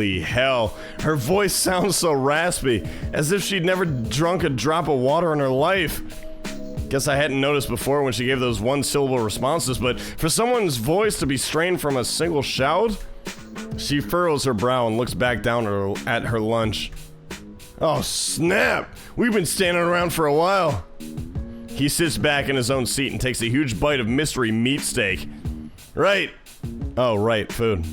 Holy hell, her voice sounds so raspy, as if she'd never drunk a drop of water in her life. Guess I hadn't noticed before when she gave those one-syllable responses, but for someone's voice to be strained from a single shout? She furrows her brow and looks back down at her lunch. Oh snap! We've been standing around for a while. He sits back in his own seat and takes a huge bite of mystery meat steak. Right. Oh, right, food.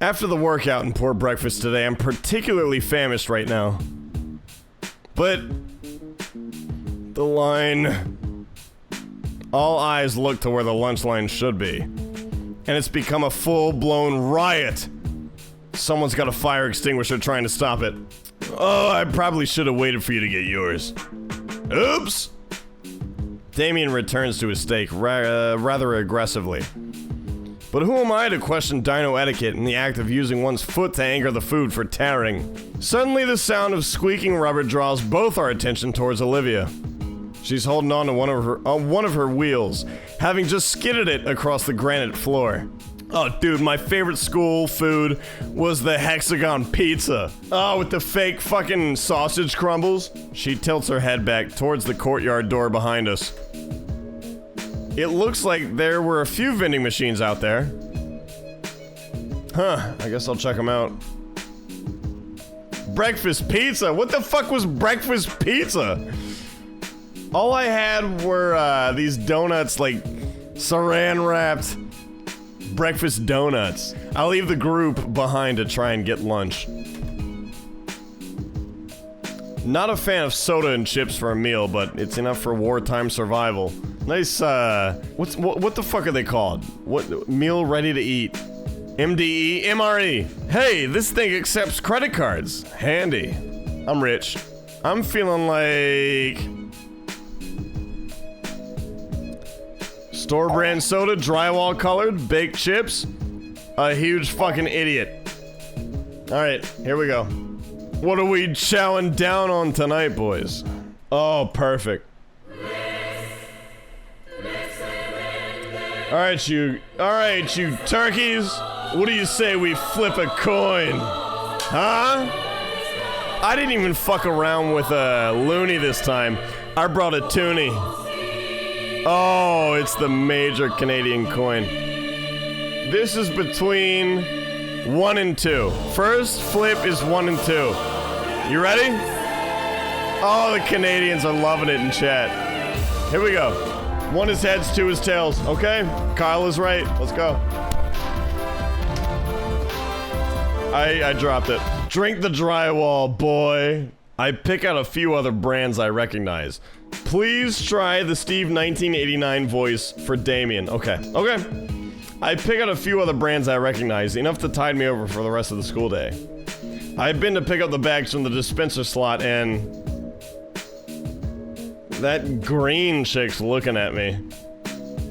After the workout and poor breakfast today, I'm particularly famished right now. But the line... All eyes look to where the lunch line should be. And it's become a full-blown riot. Someone's got a fire extinguisher trying to stop it. Oh, I probably should have waited for you to get yours. Oops! Damien returns to his steak rather aggressively. But who am I to question dino etiquette in the act of using one's foot to anchor the food for tearing? Suddenly the sound of squeaking rubber draws both our attention towards Olivia. She's holding on to one of her wheels, having just skidded it across the granite floor. Oh, dude, my favorite school food was the hexagon pizza. Oh, with the fake fucking sausage crumbles. She tilts her head back towards the courtyard door behind us. It looks like there were a few vending machines out there. Huh, I guess I'll check them out. Breakfast pizza? What the fuck was breakfast pizza? All I had were these donuts, like saran wrapped breakfast donuts. I'll leave the group behind to try and get lunch. Not a fan of soda and chips for a meal, but it's enough for wartime survival. Nice, what the fuck are they called? What, meal ready to eat? MDE? MRE? Hey, this thing accepts credit cards. Handy. I'm rich. I'm feeling like... Store brand soda, drywall colored, baked chips. A huge fucking idiot. Alright, here we go. What are we chowing down on tonight, boys? Oh, perfect. Alright, you turkeys. What do you say we flip a coin? Huh? I didn't even fuck around with a loony this time. I brought a toonie. Oh, it's the major Canadian coin. This is between 1 and 2. First flip is 1 and 2. You ready? Oh, the Canadians are loving it in chat. Here we go. 1 is heads, 2 is tails. Okay, Kyle is right. Let's go. I dropped it. Drink the drywall, boy. I pick out a few other brands I recognize. Please try the Steve 1989 voice for Damien. Okay. I pick out a few other brands I recognize, enough to tide me over for the rest of the school day. I've been to pick up the bags from the dispenser slot and... that green chick's looking at me.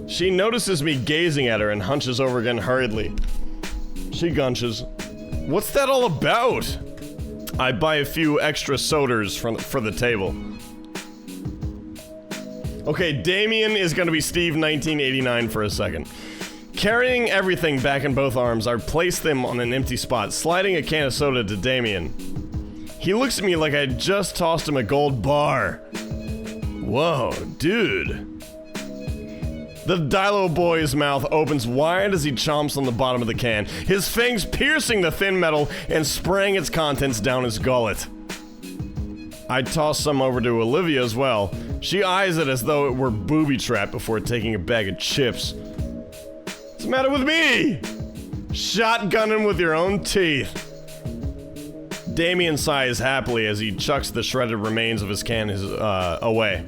She notices me gazing at her and hunches over again hurriedly. She gunches. What's that all about? I buy a few extra sodas for the table. Okay, Damien is gonna be Steve 1989 for a second. Carrying everything back in both arms, I place them on an empty spot, sliding a can of soda to Damien. He looks at me like I just tossed him a gold bar. Whoa, dude. The Dilo boy's mouth opens wide as he chomps on the bottom of the can, his fangs piercing the thin metal and spraying its contents down his gullet. I toss some over to Olivia as well. She eyes it as though it were booby-trapped before taking a bag of chips. What's the matter with me? Shotgunning with your own teeth. Damien sighs happily as he chucks the shredded remains of his can away.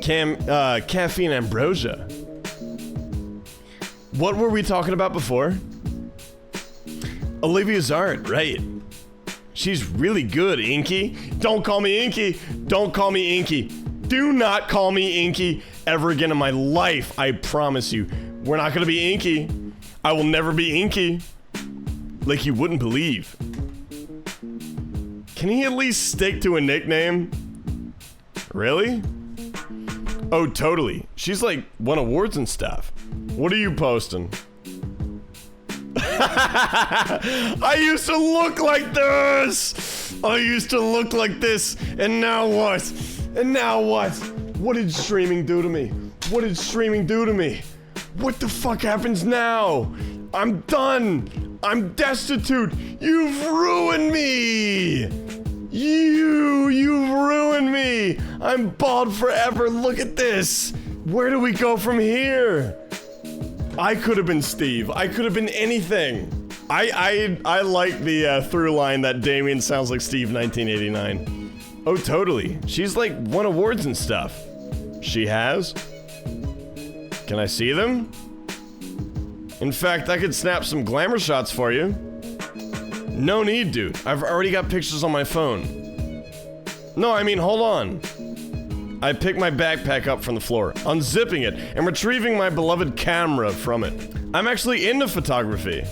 Caffeine ambrosia. What were we talking about before? Olivia's art, right. She's really good, Inky. Don't call me Inky. Don't call me Inky. Do not call me Inky ever again in my life, I promise you. We're not gonna be Inky. I will never be Inky. Like you wouldn't believe. Can he at least stick to a nickname? Really? Oh, totally. She's like won awards and stuff. What are you posting? I used to look like this. I used to look like this. And now what? And now what? What did streaming do to me? What did streaming do to me? What the fuck happens now? I'm done. I'm destitute. You've ruined me. You've ruined me. I'm bald forever. Look at this. Where do we go from here? I could have been Steve. I could have been anything. I like the through line that Damien sounds like Steve 1989. Oh, totally. She's like won awards and stuff. She has? Can I see them? In fact, I could snap some glamour shots for you. No need, dude. I've already got pictures on my phone. No, I mean, hold on. I pick my backpack up from the floor, unzipping it, and retrieving my beloved camera from it. I'm actually into photography.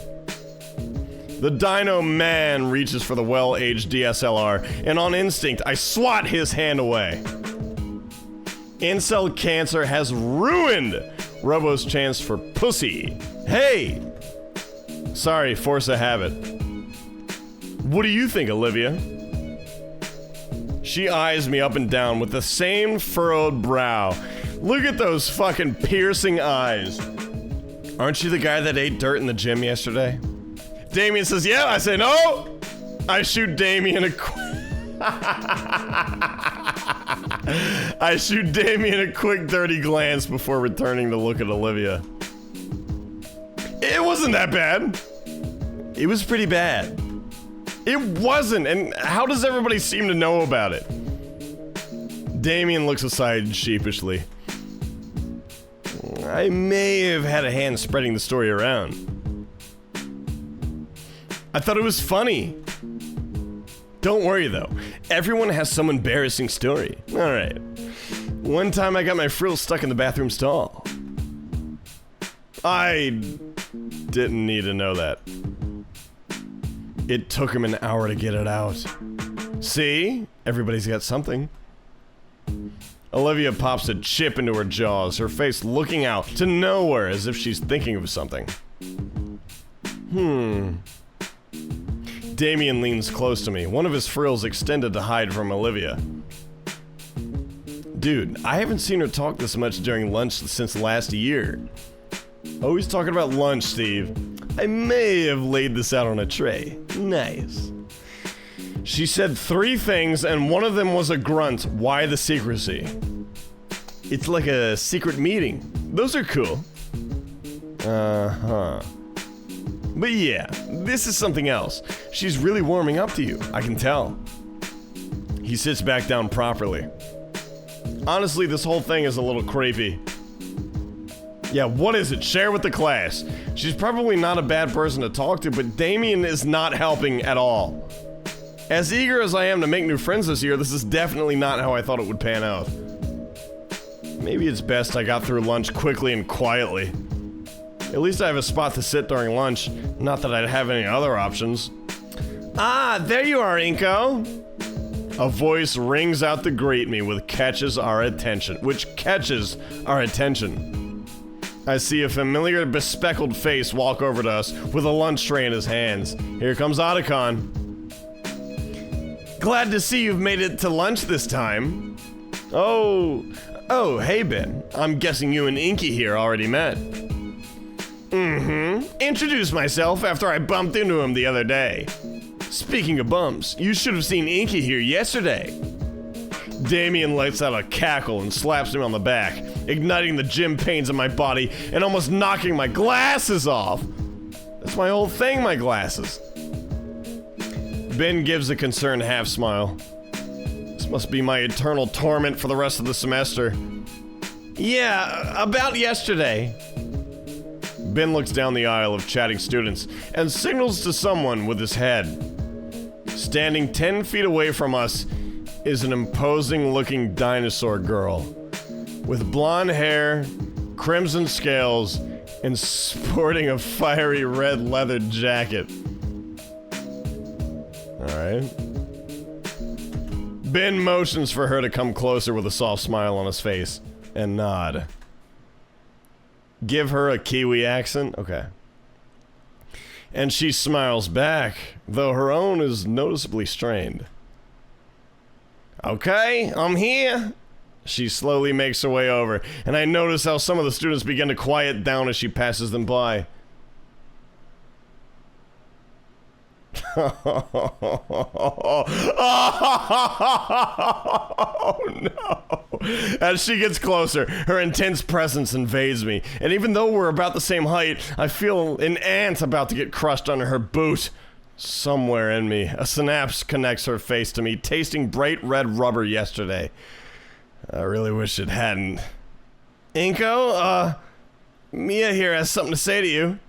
The Dino Man reaches for the well-aged DSLR, and on instinct, I swat his hand away. Incel cancer has ruined Robo's chance for pussy. Hey! Sorry, force of habit. What do you think, Olivia? She eyes me up and down with the same furrowed brow. Look at those fucking piercing eyes. Aren't you the guy that ate dirt in the gym yesterday? Damien says, yeah. I say, no. I shoot Damien I shoot Damien a quick dirty glance before returning to look at Olivia. It wasn't that bad. It was pretty bad. It wasn't, and how does everybody seem to know about it? Damien looks aside sheepishly. I may have had a hand spreading the story around. I thought it was funny. Don't worry though, everyone has some embarrassing story. Alright. One time I got my frills stuck in the bathroom stall. I didn't need to know that. It took him an hour to get it out. See? Everybody's got something. Olivia pops a chip into her jaws, her face looking out to nowhere as if she's thinking of something. Damien leans close to me, one of his frills extended to hide from Olivia. Dude, I haven't seen her talk this much during lunch since last year. Always talking about lunch, Steve. I may have laid this out on a tray. Nice. She said 3 things, and one of them was a grunt. Why the secrecy? It's like a secret meeting. Those are cool. Uh-huh. But yeah, this is something else. She's really warming up to you, I can tell. He sits back down properly. Honestly, this whole thing is a little creepy. Yeah, what is it? Share with the class. She's probably not a bad person to talk to, but Damien is not helping at all. As eager as I am to make new friends this year, this is definitely not how I thought it would pan out. Maybe it's best I got through lunch quickly and quietly. At least I have a spot to sit during lunch. Not that I'd have any other options. Ah, there you are, Inko. A voice rings out to greet me which catches our attention. I see a familiar bespectacled face walk over to us with a lunch tray in his hands. Here comes Otacon. Glad to see you've made it to lunch this time. Oh, hey Ben. I'm guessing you and Inky here already met. Introduced myself after I bumped into him the other day. Speaking of bumps, you should have seen Inky here yesterday. Damien lets out a cackle and slaps me on the back, igniting the gym pains in my body and almost knocking my glasses off. That's my whole thing, my glasses. Ben gives a concerned half smile. This must be my eternal torment for the rest of the semester. Yeah, about yesterday. Ben looks down the aisle of chatting students and signals to someone with his head. Standing 10 feet away from us is an imposing-looking dinosaur girl with blonde hair, crimson scales, and sporting a fiery red leather jacket. Alright. Ben motions for her to come closer with a soft smile on his face and nod. Give her a Kiwi accent? Okay. and she smiles back, though her own is noticeably strained. Okay, I'm here. She slowly makes her way over, and I notice how some of the students begin to quiet down as she passes them by. Oh no. As she gets closer, her intense presence invades me, and even though we're about the same height, I feel an ant about to get crushed under her boot. Somewhere in me, a synapse connects her face to me, tasting bright red rubber yesterday. I really wish it hadn't. Inko, Mia here has something to say to you.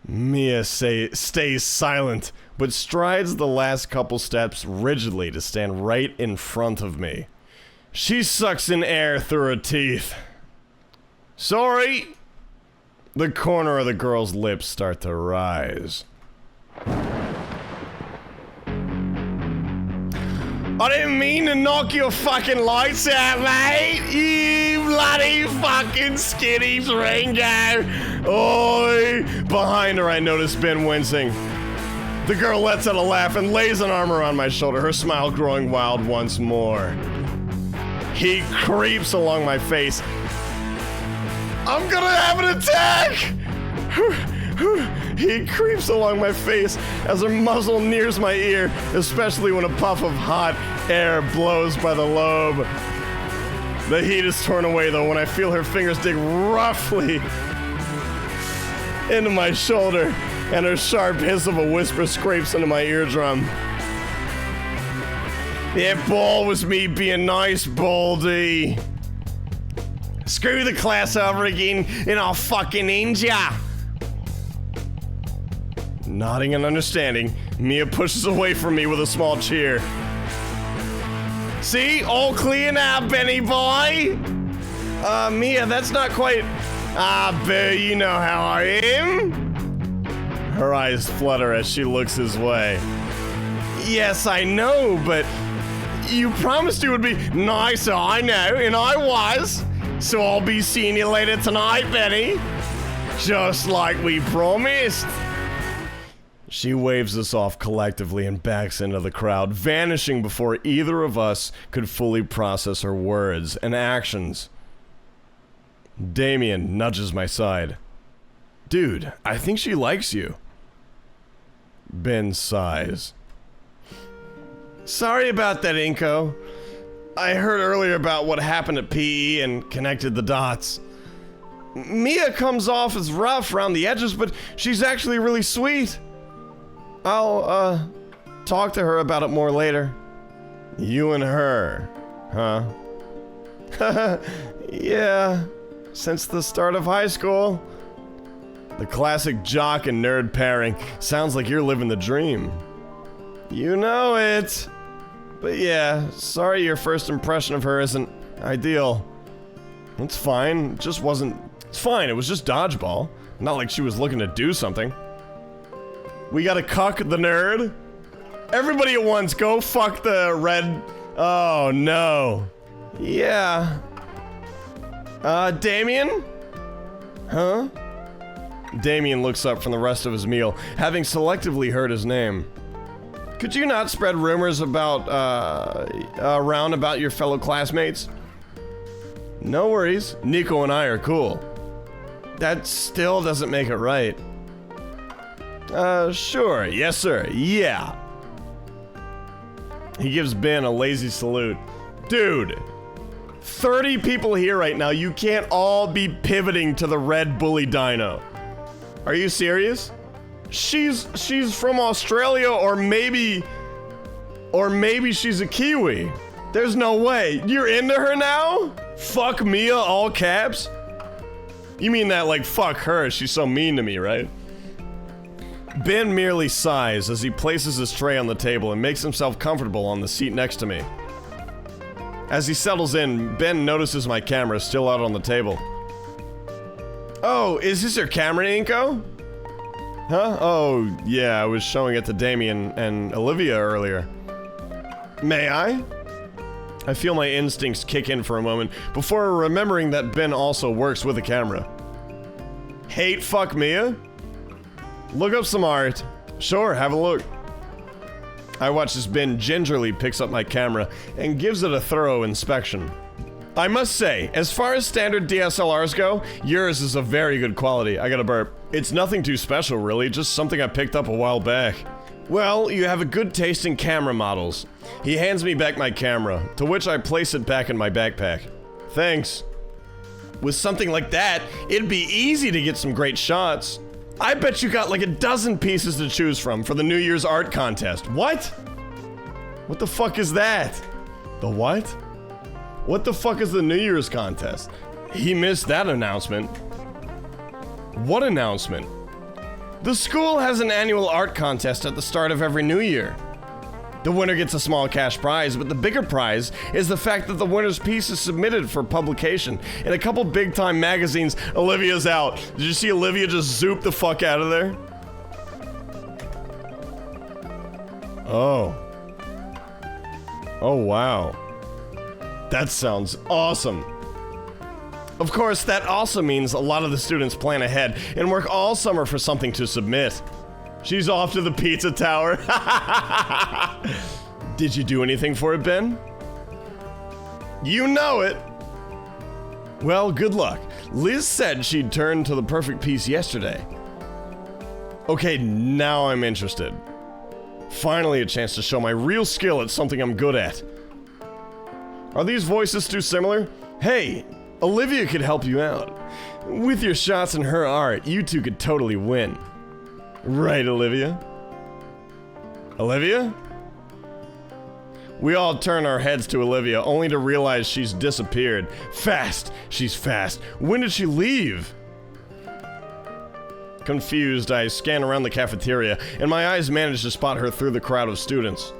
Mia stays silent, but strides the last couple steps rigidly to stand right in front of me. She sucks in air through her teeth. Sorry. The corner of the girl's lips start to rise. I didn't mean to knock your fucking lights out, mate! You bloody fucking skinny Ringo! Oi! Behind her, I notice Ben wincing. The girl lets out a laugh and lays an arm around my shoulder, her smile growing wild once more. He creeps along my face. I'm gonna have an attack! He creeps along my face as her muzzle nears my ear, especially when a puff of hot air blows by the lobe. The heat is torn away though when I feel her fingers dig roughly into my shoulder and her sharp hiss of a whisper scrapes into my eardrum. That ball was me being nice, Baldy. Screw the class over again and I'll fucking end ya. Nodding and understanding, Mia pushes away from me with a small cheer. See? All clear now, Benny boy! Mia, that's not quite... boo, you know how I am? Her eyes flutter as she looks his way. Yes, I know, but... You promised you would be nice, I know, and I was. So I'll be seeing you later tonight, Benny. Just like we promised. She waves us off collectively and backs into the crowd, vanishing before either of us could fully process her words and actions. Damien nudges my side. Dude, I think she likes you. Ben sighs. Sorry about that, Inko. I heard earlier about what happened at PE and connected the dots. Mia comes off as rough around the edges, but she's actually really sweet. I'll, talk to her about it more later. You and her, huh? Yeah, since the start of high school. The classic jock and nerd pairing. Sounds like you're living the dream. You know it. But yeah, sorry your first impression of her isn't ideal. It's fine, just wasn't... It's fine, it was just dodgeball. Not like she was looking to do something. We gotta cuck the nerd. Everybody at once, go fuck the red... Oh, no. Yeah. Damien? Huh? Damien looks up from the rest of his meal, having selectively heard his name. Could you not spread rumors about, around about your fellow classmates? No worries. Nico and I are cool. That still doesn't make it right. Sure. Yes, sir. Yeah. He gives Ben a lazy salute. Dude, 30 people here right now. You can't all be pivoting to the red bully dino. Are you serious? She's from Australia, or maybe she's a Kiwi. There's no way. You're into her now? Fuck Mia, all caps? You mean that like fuck her, she's so mean to me, right? Ben merely sighs as he places his tray on the table and makes himself comfortable on the seat next to me. As he settles in, Ben notices my camera still out on the table. Oh, is this your camera, Inko? Huh? Oh, yeah, I was showing it to Damien and Olivia earlier. May I? I feel my instincts kick in for a moment before remembering that Ben also works with a camera. Hate fuck Mia? Look up some art. Sure, have a look. I watch as Ben gingerly picks up my camera and gives it a thorough inspection. I must say, as far as standard DSLRs go, yours is of very good quality. I gotta burp. It's nothing too special, really, just something I picked up a while back. Well, you have a good taste in camera models. He hands me back my camera, to which I place it back in my backpack. Thanks. With something like that, it'd be easy to get some great shots. I bet you got like a dozen pieces to choose from for the New Year's art contest. What? What the fuck is that? The what? What the fuck is the New Year's contest? He missed that announcement. What announcement? The school has an annual art contest at the start of every new year. The winner gets a small cash prize, but the bigger prize is the fact that the winner's piece is submitted for publication in a couple big-time magazines. Olivia's out. Did you see Olivia just zoop the fuck out of there? Oh. Oh, wow. That sounds awesome. Of course, that also means a lot of the students plan ahead and work all summer for something to submit. She's off to the pizza tower. Did you do anything for it, Ben? You know it. Well, good luck. Liz said she'd turned to the perfect piece yesterday. Okay, now I'm interested. Finally a chance to show my real skill at something I'm good at. Are these voices too similar? Hey, Olivia could help you out. With your shots and her art, you two could totally win. Right, Olivia? Olivia? We all turn our heads to Olivia, only to realize she's disappeared. Fast! She's fast. When did she leave? Confused, I scan around the cafeteria, and my eyes manage to spot her through the crowd of students.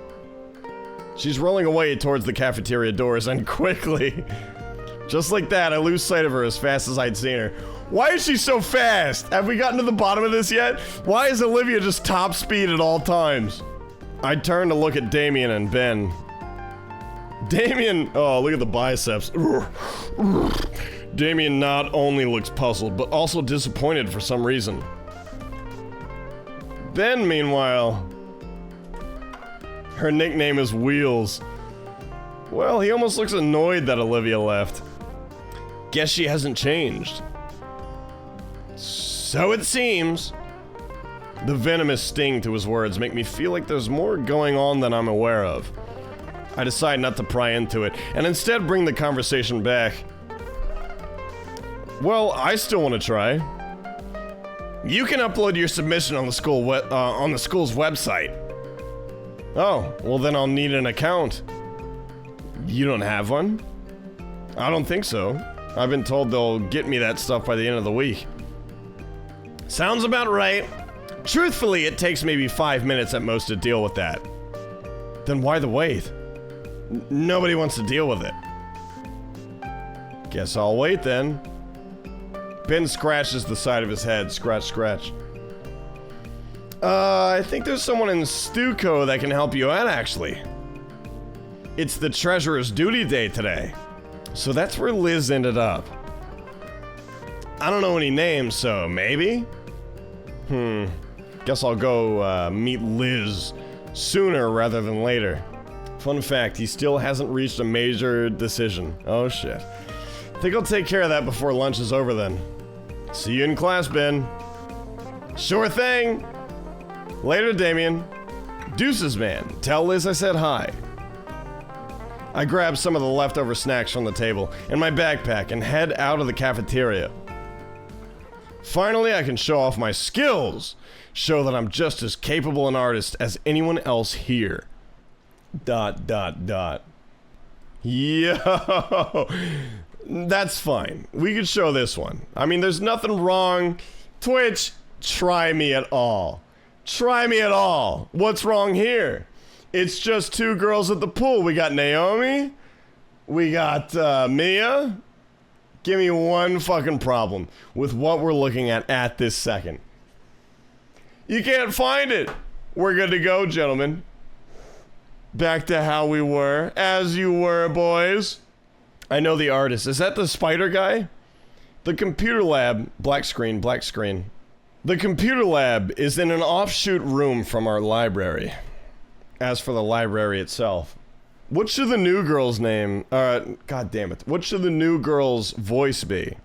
She's rolling away towards the cafeteria doors, and quickly, just like that, I lose sight of her as fast as I'd seen her. Why is she so fast? Have we gotten to the bottom of this yet? Why is Olivia just top speed at all times? I turn to look at Damien and Ben. Damien, oh, look at the biceps. Damien not only looks puzzled, but also disappointed for some reason. Ben, meanwhile, her nickname is Wheels. Well, he almost looks annoyed that Olivia left. Guess she hasn't changed. So it seems. The venomous sting to his words make me feel like there's more going on than I'm aware of. I decide not to pry into it, and instead bring the conversation back. Well, I still want to try. You can upload your submission on the school's website. Oh, well then I'll need an account. You don't have one? I don't think so. I've been told they'll get me that stuff by the end of the week. Sounds about right. Truthfully, it takes maybe 5 minutes at most to deal with that. Then why the wait? Nobody wants to deal with it. Guess I'll wait then. Ben scratches the side of his head. Scratch, scratch. I think there's someone in Stuco that can help you out, actually. It's the Treasurer's Duty Day today. So that's where Liz ended up. I don't know any names, so maybe? Guess I'll go meet Liz sooner rather than later. Fun fact, he still hasn't reached a major decision. Oh shit. Think I'll take care of that before lunch is over then. See you in class, Ben. Sure thing. Later, Damien. Deuces, man. Tell Liz I said hi. I grab some of the leftover snacks from the table and my backpack and head out of the cafeteria. Finally, I can show off my skills. Show that I'm just as capable an artist as anyone else here. ... Yo! That's fine. We could show this one. I mean, there's nothing wrong. Twitch, try me at all. Try me at all. What's wrong here? It's just two girls at the pool. We got Naomi. We got Mia. Give me one fucking problem with what we're looking at this second. You can't find it. We're good to go, gentlemen. Back to how we were. As you were, boys. I know the artist. Is that the spider guy? The computer lab. Black screen, black screen. The computer lab is in an offshoot room from our library. As for the library itself, what should the new girl's name, god damn it, what should the new girl's voice be?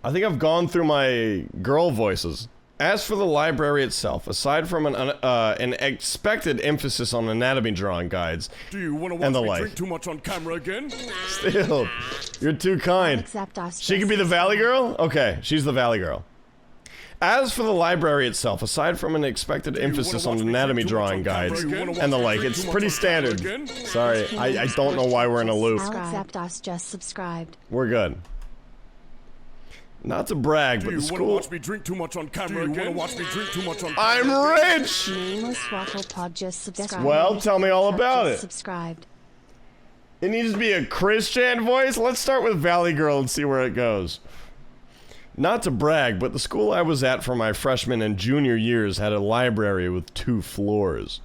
I think I've gone through my girl voices. As for the library itself, aside from an expected emphasis on anatomy drawing guides Do you want to watch me drink too much on camera again? Still, you're too kind. She could be the Valley Girl? Okay, she's the Valley Girl. As for the library itself, aside from an expected emphasis on anatomy drawing guides and the like, it's pretty standard. Sorry, I don't know why we're in a loop. Just subscribed. We're good. Not to brag, but the school... Do you want to watch me drink too much on camera again? Do you want to watch me drink too much on camera? I'm rich! Nameless Waffle Pod just subscribed. Well, tell me all about it. Subscribed. It needs to be a Christian voice? Let's start with Valley Girl and see where it goes. Not to brag, but the school I was at for my freshman and junior years had a library with 2 floors.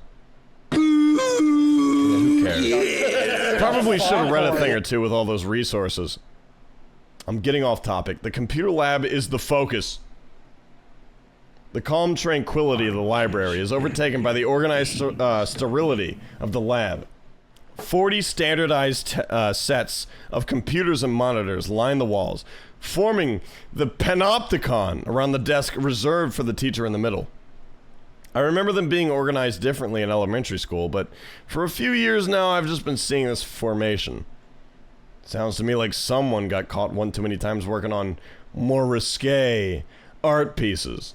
Yeah, who cares? Probably should have read a thing or two with all those resources. I'm getting off topic. The computer lab is the focus. The calm tranquility of the library is overtaken by the organized sterility of the lab. 40 standardized sets of computers and monitors line the walls, forming the panopticon around the desk reserved for the teacher in the middle. I remember them being organized differently in elementary school, but for a few years now I've just been seeing this formation. Sounds to me like someone got caught one too many times working on more risque art pieces.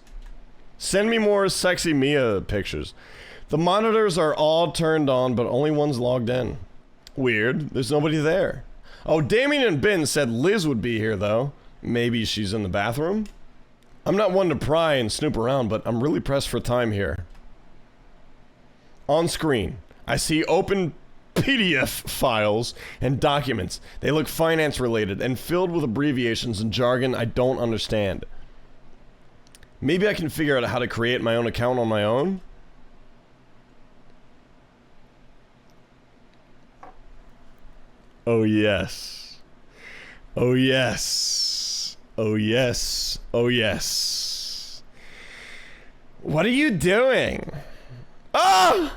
Send me more sexy Mia pictures. The monitors are all turned on, but only one's logged in. Weird, there's nobody there. Oh, Damien and Ben said Liz would be here, though. Maybe she's in the bathroom? I'm not one to pry and snoop around, but I'm really pressed for time here. On screen, I see open PDF files and documents. They look finance-related and filled with abbreviations and jargon I don't understand. Maybe I can figure out how to create my own account on my own? Oh yes. Oh yes. Oh yes. Oh yes. What are you doing? Ah!